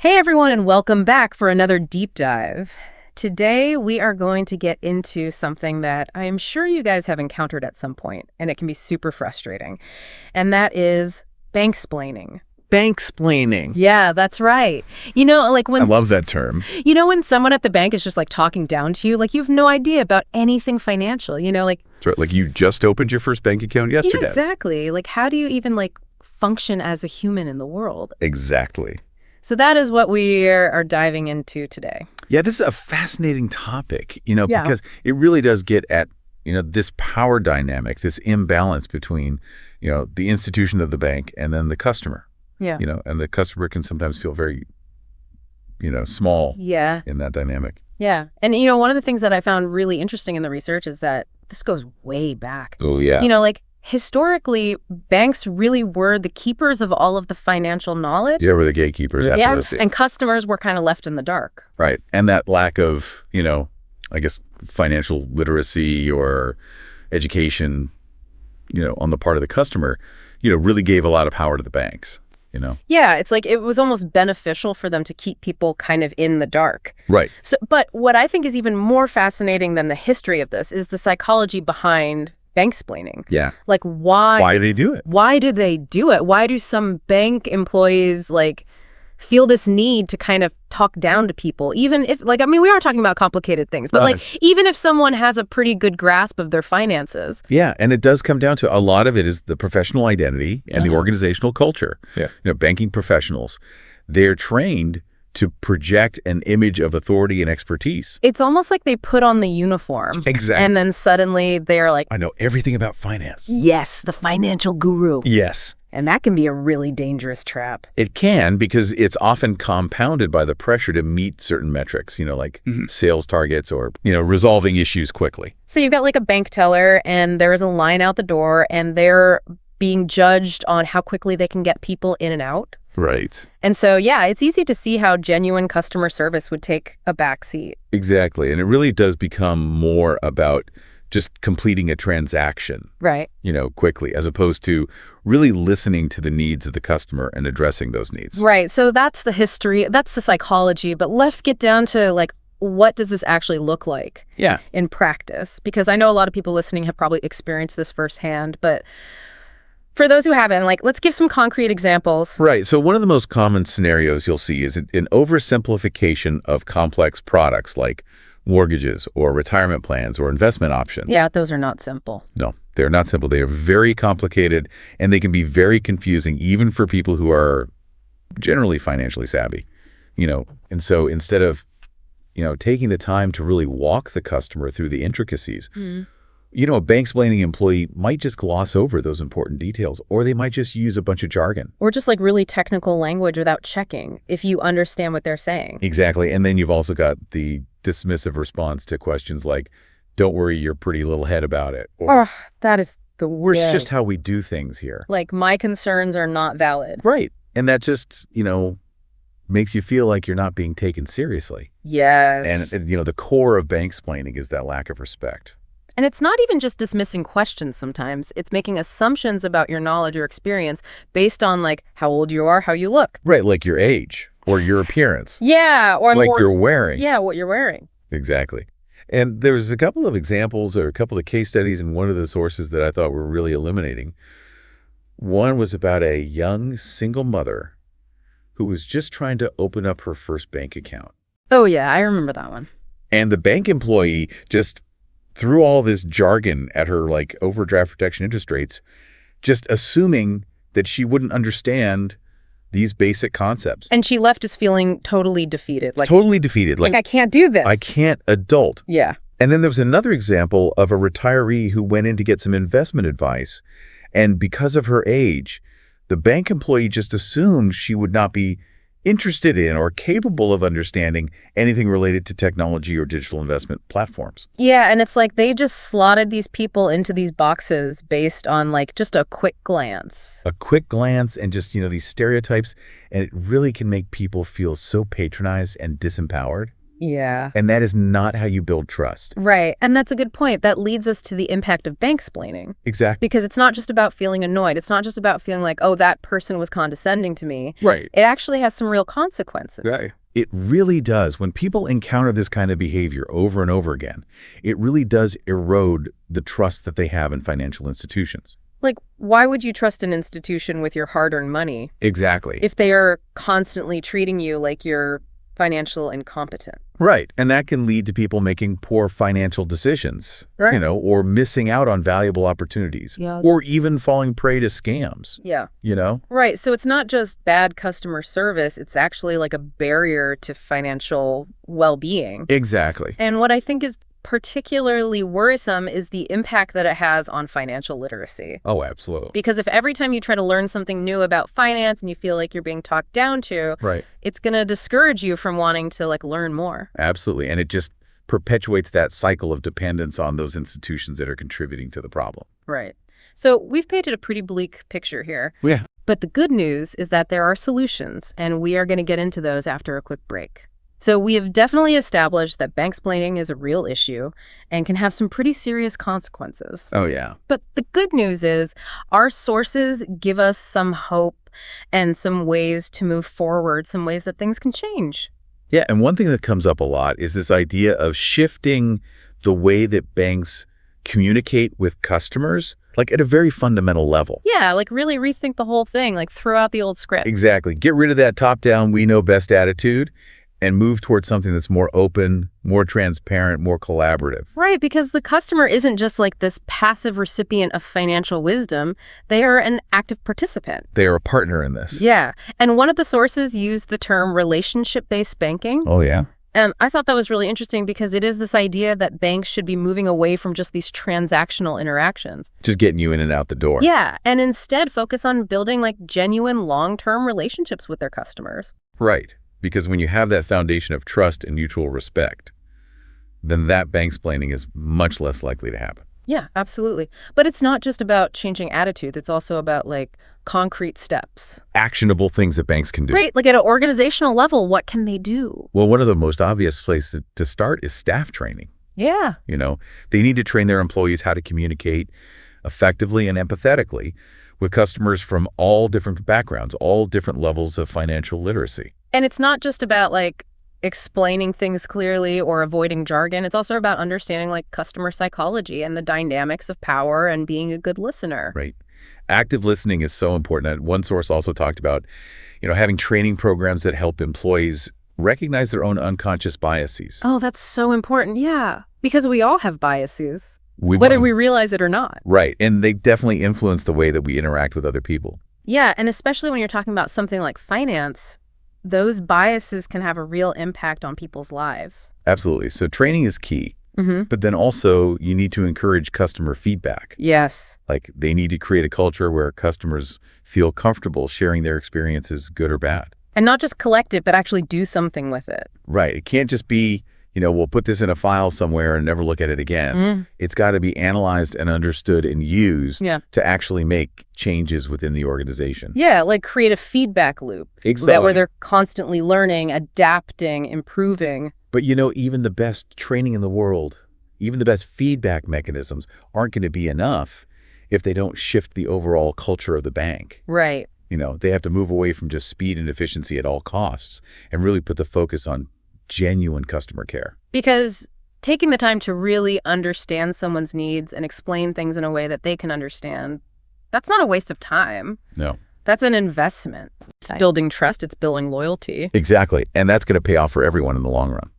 Hey everyone, and welcome back for another deep dive. Today we are going to get into something that I am sure you guys have encountered at some point, and it can be super frustrating, and that is banksplaining. Banksplaining. Yeah, that's right. Like I love that term. when someone at the bank is just like talking down to you, like you have no idea about anything financial, That's right. Like you just opened your first bank account yesterday. Yeah, exactly. Like how do you even like function as a human in the world? Exactly. So that is what we are diving into today. Yeah, this is a fascinating topic, Yeah. because it really does get at, this power dynamic, this imbalance between, the institution of the bank and then the customer. Yeah. And the customer can sometimes feel very, small Yeah. in that dynamic. Yeah. And, one of the things that I found really interesting in the research is that this goes way back. Oh, yeah. Like historically, banks really were the keepers of all of the financial knowledge. Yeah, we're the gatekeepers. Yeah. Absolutely. And customers were kind of left in the dark. Right. And that lack of, I guess, financial literacy or education, on the part of the customer, really gave a lot of power to the banks. Yeah, it's like it was almost beneficial for them to keep people kind of in the dark. Right. So, but what I think is even more fascinating than the history of this is the psychology behind banksplaining. Yeah. Like why do they do it? Why do they do it? Why do some bank employees feel this need to kind of talk down to people, even if we are talking about complicated things, but even if someone has a pretty good grasp of their finances. Yeah, and it does come down to a lot of it is the professional identity and the organizational culture. Yeah. Banking professionals, they're trained to project an image of authority and expertise. It's almost like they put on the uniform. Exactly. And then suddenly they're like, I know everything about finance. yes, the financial guru. Yes. And that can be a really dangerous trap. It can, because it's often compounded by the pressure to meet certain metrics, sales targets or, resolving issues quickly. So you've got like a bank teller and there is a line out the door and they're being judged on how quickly they can get people in and out. Right. And so, yeah, it's easy to see how genuine customer service would take a backseat. Exactly. And it really does become more about just completing a transaction, right? Quickly, as opposed to really listening to the needs of the customer and addressing those needs. Right. So that's the history, that's the psychology, but let's get down to what does this actually look like in practice? Because I know a lot of people listening have probably experienced this firsthand, but for those who haven't, let's give some concrete examples. Right. So one of the most common scenarios you'll see is an oversimplification of complex products like mortgages or retirement plans or investment options. Yeah, those are not simple. No, they're not simple. They are very complicated, and they can be very confusing even for people who are generally financially savvy. And so instead of, taking the time to really walk the customer through the intricacies, a banksplaining employee might just gloss over those important details, or they might just use a bunch of jargon. Or just really technical language without checking if you understand what they're saying. Exactly. And then you've also got the dismissive response to questions like, don't worry your pretty little head about it. Or, that is the worst. It's just how we do things here. My concerns are not valid. Right. And that just, makes you feel like you're not being taken seriously. Yes. And the core of banksplaining is that lack of respect. And it's not even just dismissing questions sometimes. It's making assumptions about your knowledge or experience based on how old you are, how you look. Right, like your age or your appearance. Yeah. Or like you're wearing. Yeah, what you're wearing. Exactly. And there's a couple of examples or a couple of case studies in one of the sources that I thought were really illuminating. One was about a young single mother who was just trying to open up her first bank account. Oh, yeah, I remember that one. And the bank employee just threw all this jargon at her, overdraft protection interest rates, just assuming that she wouldn't understand these basic concepts. And she left us feeling totally defeated. Totally defeated. I can't do this. I can't adult. Yeah. And then there was another example of a retiree who went in to get some investment advice. And because of her age, the bank employee just assumed she would not be interested in or capable of understanding anything related to technology or digital investment platforms. Yeah, and it's they just slotted these people into these boxes based on just a quick glance. A quick glance and just, these stereotypes, and it really can make people feel so patronized and disempowered. Yeah. And that is not how you build trust. Right. And that's a good point. That leads us to the impact of banksplaining. Exactly. Because it's not just about feeling annoyed. It's not just about feeling like, oh, that person was condescending to me. Right. It actually has some real consequences. Right. It really does. When people encounter this kind of behavior over and over again, it really does erode the trust that they have in financial institutions. Like, why would you trust an institution with your hard-earned money? Exactly. If they are constantly treating you like you're financial incompetent. Right. And that can lead to people making poor financial decisions, Right. or missing out on valuable opportunities, or even falling prey to scams. Yeah. Right. So it's not just bad customer service. It's actually like a barrier to financial well-being. Exactly. And what I think is particularly worrisome is the impact that it has on financial literacy. Oh, absolutely. Because if every time you try to learn something new about finance and you feel like you're being talked down to, Right. it's going to discourage you from wanting to learn more. Absolutely. And it just perpetuates that cycle of dependence on those institutions that are contributing to the problem. Right. So we've painted a pretty bleak picture here. Yeah. But the good news is that there are solutions, and we are going to get into those after a quick break. So we have definitely established that banksplaining is a real issue and can have some pretty serious consequences. Oh, yeah. But the good news is our sources give us some hope and some ways to move forward, some ways that things can change. Yeah, and one thing that comes up a lot is this idea of shifting the way that banks communicate with customers, at a very fundamental level. Yeah, really rethink the whole thing, throw out the old script. Exactly. Get rid of that top-down, we know best attitude and move towards something that's more open, more transparent, more collaborative. Right, because the customer isn't just this passive recipient of financial wisdom. They are an active participant. They are a partner in this. Yeah, and one of the sources used the term relationship-based banking. Oh, yeah? And I thought that was really interesting because it is this idea that banks should be moving away from just these transactional interactions. Just getting you in and out the door. Yeah, and instead focus on building genuine long-term relationships with their customers. Right. Because when you have that foundation of trust and mutual respect, then that banksplaining is much less likely to happen. Yeah, absolutely. But it's not just about changing attitudes. It's also about concrete steps. Actionable things that banks can do. Right. At an organizational level, what can they do? Well, one of the most obvious places to start is staff training. Yeah. They need to train their employees how to communicate effectively and empathetically with customers from all different backgrounds, all different levels of financial literacy. And it's not just about explaining things clearly or avoiding jargon. It's also about understanding customer psychology and the dynamics of power and being a good listener. Right. Active listening is so important. One source also talked about, having training programs that help employees recognize their own unconscious biases. Oh, that's so important. Yeah. Because we all have biases, whether we realize it or not. Right. And they definitely influence the way that we interact with other people. Yeah. And especially when you're talking about something like finance, those biases can have a real impact on people's lives. Absolutely. So training is key. Mm-hmm. But then also you need to encourage customer feedback. Yes. They need to create a culture where customers feel comfortable sharing their experiences, good or bad. And not just collect it, but actually do something with it. Right. It can't just be, we'll put this in a file somewhere and never look at it again. Mm. It's got to be analyzed and understood and used to actually make changes within the organization. Yeah, create a feedback loop. Exactly. Where they're constantly learning, adapting, improving. But even the best training in the world, even the best feedback mechanisms aren't going to be enough if they don't shift the overall culture of the bank. Right. They have to move away from just speed and efficiency at all costs and really put the focus on genuine customer care. Because taking the time to really understand someone's needs and explain things in a way that they can understand, that's not a waste of time. No. That's an investment. It's building trust. It's building loyalty. Exactly. And that's going to pay off for everyone in the long run.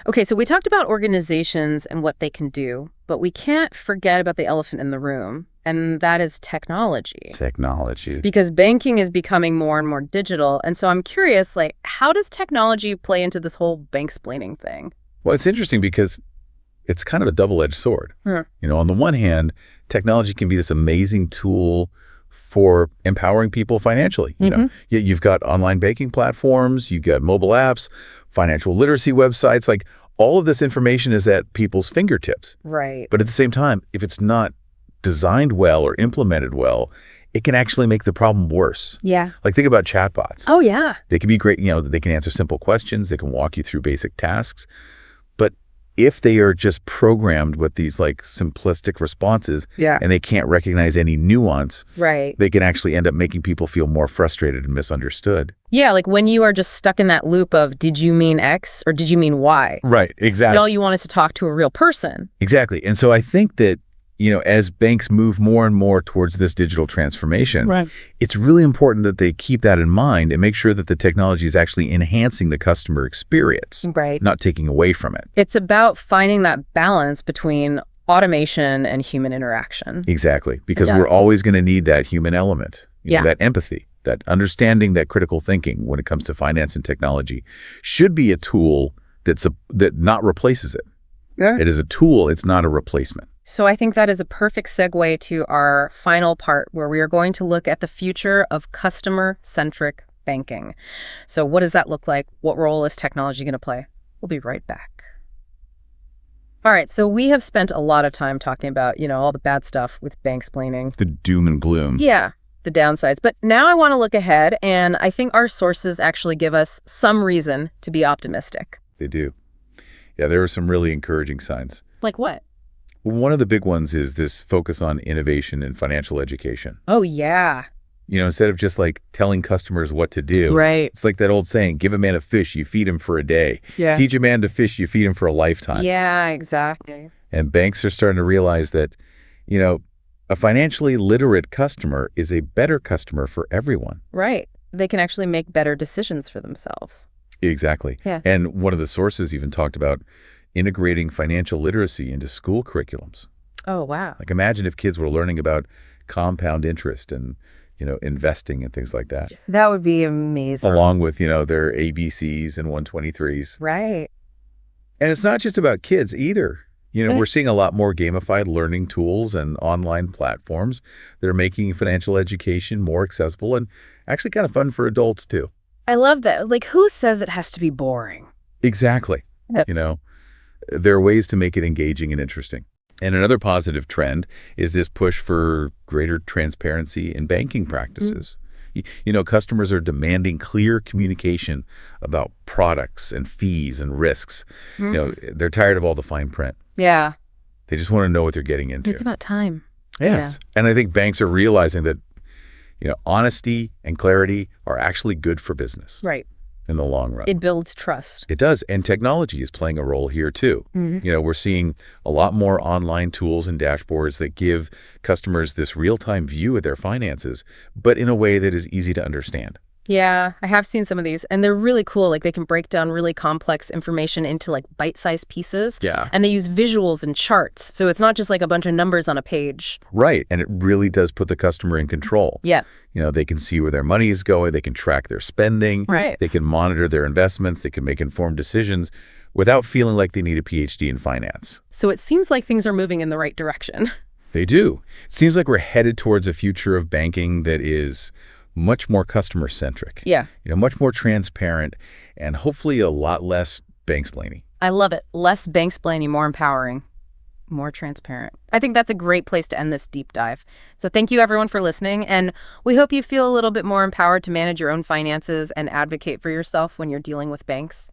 Okay, so we talked about organizations and what they can do, but we can't forget about the elephant in the room, and that is technology. Technology. Because banking is becoming more and more digital, and so I'm curious, how does technology play into this whole banksplaining thing? Well, it's interesting because it's kind of a double-edged sword. On the one hand, technology can be this amazing tool for empowering people financially. You've got online banking platforms, you've got mobile apps, financial literacy websites, all of this information is at people's fingertips. Right. But at the same time, if it's not designed well or implemented well, it can actually make the problem worse. Yeah. Like, think about chatbots. Oh, yeah. They can be great, they can answer simple questions, they can walk you through basic tasks. But if they are just programmed with these like simplistic responses and they can't recognize any nuance, they can actually end up making people feel more frustrated and misunderstood. Yeah, like when you are just stuck in that loop of, did you mean X or did you mean Y? Right, exactly. And all you want is to talk to a real person. Exactly. And so I think that, as banks move more and more towards this digital transformation, it's really important that they keep that in mind and make sure that the technology is actually enhancing the customer experience, not taking away from it. It's about finding that balance between automation and human interaction. Exactly, because we're always going to need that human element, that empathy, that understanding, that critical thinking when it comes to finance and technology should be a tool that not replaces it. It is a tool, it's not a replacement. So I think that is a perfect segue to our final part, where we are going to look at the future of customer-centric banking. So what does that look like? What role is technology going to play? We'll be right back. All right, so we have spent a lot of time talking about, all the bad stuff with banksplaining. The doom and gloom. Yeah, the downsides. But now I want to look ahead, and I think our sources actually give us some reason to be optimistic. They do. Yeah, there are some really encouraging signs. Like what? One of the big ones is this focus on innovation and financial education. Oh, yeah. Instead of just like telling customers what to do. It's like that old saying, give a man a fish, you feed him for a day. Teach a man to fish, you feed him for a lifetime. Yeah, exactly. And banks are starting to realize that, a financially literate customer is a better customer for everyone. Right. They can actually make better decisions for themselves. Exactly. Yeah. And one of the sources even talked about integrating financial literacy into school curriculums. Oh, wow. Like, imagine if kids were learning about compound interest and, investing and things like that. That would be amazing. Along with, their ABCs and 123s. Right. And it's not just about kids either. We're seeing a lot more gamified learning tools and online platforms that are making financial education more accessible and actually kind of fun for adults too. I love that. Like, who says it has to be boring? Exactly. Yep. There are ways to make it engaging and interesting. And another positive trend is this push for greater transparency in banking practices. Customers are demanding clear communication about products and fees and risks. They're tired of all the fine print. Yeah. They just want to know what they're getting into. It's about time. Yes. Yeah. And I think banks are realizing that, honesty and clarity are actually good for business. Right. In the long run. It builds trust. It does. And technology is playing a role here too. We're seeing a lot more online tools and dashboards that give customers this real-time view of their finances, but in a way that is easy to understand. Yeah, I have seen some of these, and they're really cool. Like, they can break down really complex information into like bite-sized pieces. Yeah. And they use visuals and charts. So it's not just like a bunch of numbers on a page. Right. And it really does put the customer in control. Yeah. They can see where their money is going. They can track their spending. Right. They can monitor their investments. They can make informed decisions without feeling like they need a PhD in finance. So it seems like things are moving in the right direction. They do. It seems like we're headed towards a future of banking that is much more customer-centric. Yeah. Much more transparent and hopefully a lot less banksplaining. I love it. Less banksplaining, more empowering, more transparent. I think that's a great place to end this deep dive. So thank you, everyone, for listening. And we hope you feel a little bit more empowered to manage your own finances and advocate for yourself when you're dealing with banks.